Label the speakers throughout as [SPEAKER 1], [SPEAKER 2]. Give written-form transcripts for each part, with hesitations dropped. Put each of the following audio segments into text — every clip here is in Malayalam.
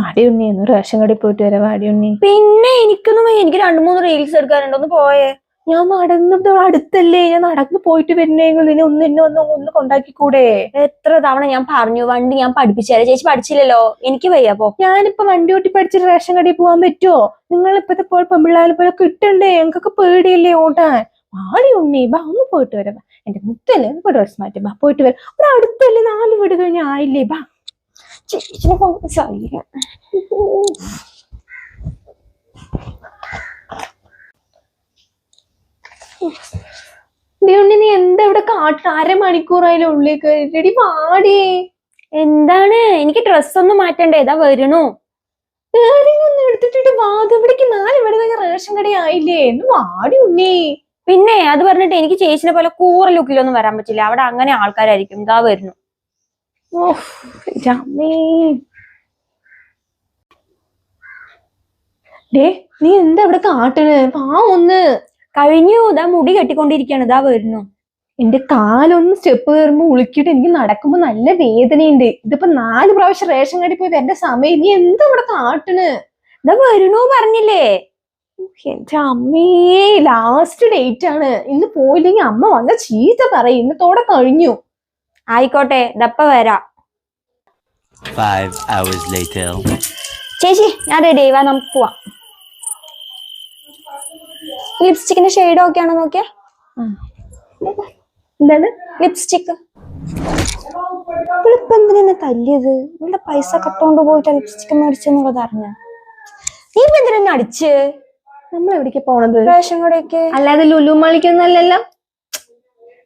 [SPEAKER 1] ആടി ഉണ്ണി ഒന്ന് റേഷൻ കടയിൽ പോയിട്ട് വരാം. ആടി ഉണ്ണി
[SPEAKER 2] പിന്നെ എനിക്ക് 2-3 റീൽസ് എടുക്കാനുണ്ട്, ഒന്ന് പോയേ.
[SPEAKER 1] ഞാൻ നടന്നത് അടുത്തല്ലേ, ഞാൻ നടന്നു പോയിട്ട് വരുന്നെങ്കിൽ നിന്നെ ഒന്ന് കൊണ്ടാക്കിക്കൂടെ?
[SPEAKER 2] എത്ര തവണ ഞാൻ പറഞ്ഞു വണ്ടി ഞാൻ പഠിപ്പിച്ചുതരാം. ചേച്ചി പഠിച്ചില്ലല്ലോ, എനിക്ക് വയ്യപ്പോ.
[SPEAKER 1] ഞാനിപ്പോ വണ്ടി ഓട്ടി പഠിച്ചിട്ട് റേഷൻ കടയിൽ പോകാൻ പറ്റുമോ? നിങ്ങൾ ഇപ്പത്തെ പോലെ പെമ്പിള്ളാരെ പോലെ കിട്ടണ്ടേ? ഞങ്ങൾക്കൊക്കെ പേടിയല്ലേ ഓട്ടാൻ. ആടി ഉണ്ണി ബാ ഒന്ന് പോയിട്ട് വരാം. എന്റെ മുത്തല്ലേ ഒന്ന് ഡ്രസ് മാറ്റി ബാ പോയിട്ട് വരാം. ഇവിടെ അടുത്തല്ലേ, 4 വീട് കഴിഞ്ഞ ആയില്ലേ? ബാ
[SPEAKER 2] ചേച്ചിനെ കൊണ്ട് ശല്യം.
[SPEAKER 1] ഉണ്ണി നീ എന്താ ഇവിടെ കാട്ടിൽ 1/2 മണിക്കൂറായാലും ഉള്ളിലേക്ക് റെഡി പാടി.
[SPEAKER 2] എന്താണ്? എനിക്ക് ഡ്രസ് ഒന്നും മാറ്റണ്ടേ, ഇതാ വരണു.
[SPEAKER 1] ഒന്നും എടുത്തിട്ട് വാത് ഇവിടേക്ക് 4 വീട് കഴിഞ്ഞ റേഷൻ കട ആയില്ലേ? എന്ന് വാടി ഉണ്ണി.
[SPEAKER 2] പിന്നെ അത് പറഞ്ഞിട്ട് എനിക്ക് ചേച്ചിനെ പോലെ കൂറ ലുക്കിലൊന്നും വരാൻ പറ്റില്ല. അവിടെ അങ്ങനെ ആൾക്കാരായിരിക്കും. ഇതാ വരുന്നു.
[SPEAKER 1] നീ എന്താ ഇവിടെ കാട്ടണ്? പാ ഒന്ന്
[SPEAKER 2] കഴിഞ്ഞു. ഇതാ മുടി കെട്ടിക്കൊണ്ടിരിക്കാണ്. ഇതാ വരുന്നു.
[SPEAKER 1] എന്റെ കാലൊന്ന് സ്റ്റെപ്പ് കയറുമ്പോ ഉളുക്കിട്ട് എനിക്ക് നടക്കുമ്പോ നല്ല വേദനയുണ്ട്. ഇതിപ്പോ 4 പ്രാവശ്യം റേഷൻ കടയിൽ പോയത് എന്റെ സമയം. നീ എന്താ ഇവിടെ കാട്ടണ്?
[SPEAKER 2] ഇതാ വരണു പറഞ്ഞില്ലേ?
[SPEAKER 1] എന്റെ അമ്മേ, ലാസ്റ്റ് ഡേറ്റ് ആണ്. ഇന്ന് പോയില്ലെങ്കിൽ അമ്മ വന്ന ചീത്ത പറയും. ഇന്നത്തോടെ കഴിഞ്ഞു.
[SPEAKER 2] ആയിക്കോട്ടെ, ഇതപ്പ വരാ.
[SPEAKER 3] 5 hours later.
[SPEAKER 2] ചേച്ചി ഞാൻ റെഡി ആയിവാ, നമുക്ക് പോവാം. ലിപ്സ്റ്റിക്കിന്റെ ഷെയ്ഡ് ഒക്കെ ആണോ നോക്കിയാ?
[SPEAKER 1] എന്താണ്
[SPEAKER 2] ലിപ്സ്റ്റിക്? ഇവളിപ്പോ എന്തിനാ തല്ലിയത്? ഇവളുടെ പൈസ കട്ടോണ്ട് പോയിട്ട് ലിപ്സ്റ്റിക് മേടിച്ചെന്നുള്ളത് അറിഞ്ഞ? നീ ഇപ്പൊ എന്തിനാ അടിച്ച്?
[SPEAKER 1] നമ്മൾ എവിടേക്ക് പോണത്?
[SPEAKER 2] റേഷൻ കടയ്ക്ക്.
[SPEAKER 1] അല്ലാതെ ലുലു മാളിക്കൊന്നല്ലല്ലോ.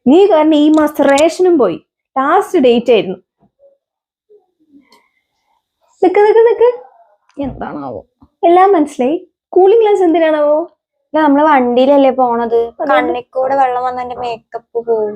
[SPEAKER 1] നീ കാരണം ഈ മാസം റേഷനും പോയി. ലാസ്റ്റ് ഡേറ്റ് ആയിരുന്നു. നിക്ക്
[SPEAKER 2] എന്താണാവോ?
[SPEAKER 1] എല്ലാം മനസ്സിലായി. കൂളിംഗ് ഗ്ലാസ് എന്തിനാണാവോ?
[SPEAKER 2] നമ്മള് വണ്ടിയിലല്ലേ പോണത്, കണ്ണിക്കൂടെ വെള്ളം വന്ന എന്റെ മേക്കപ്പ് പോവും.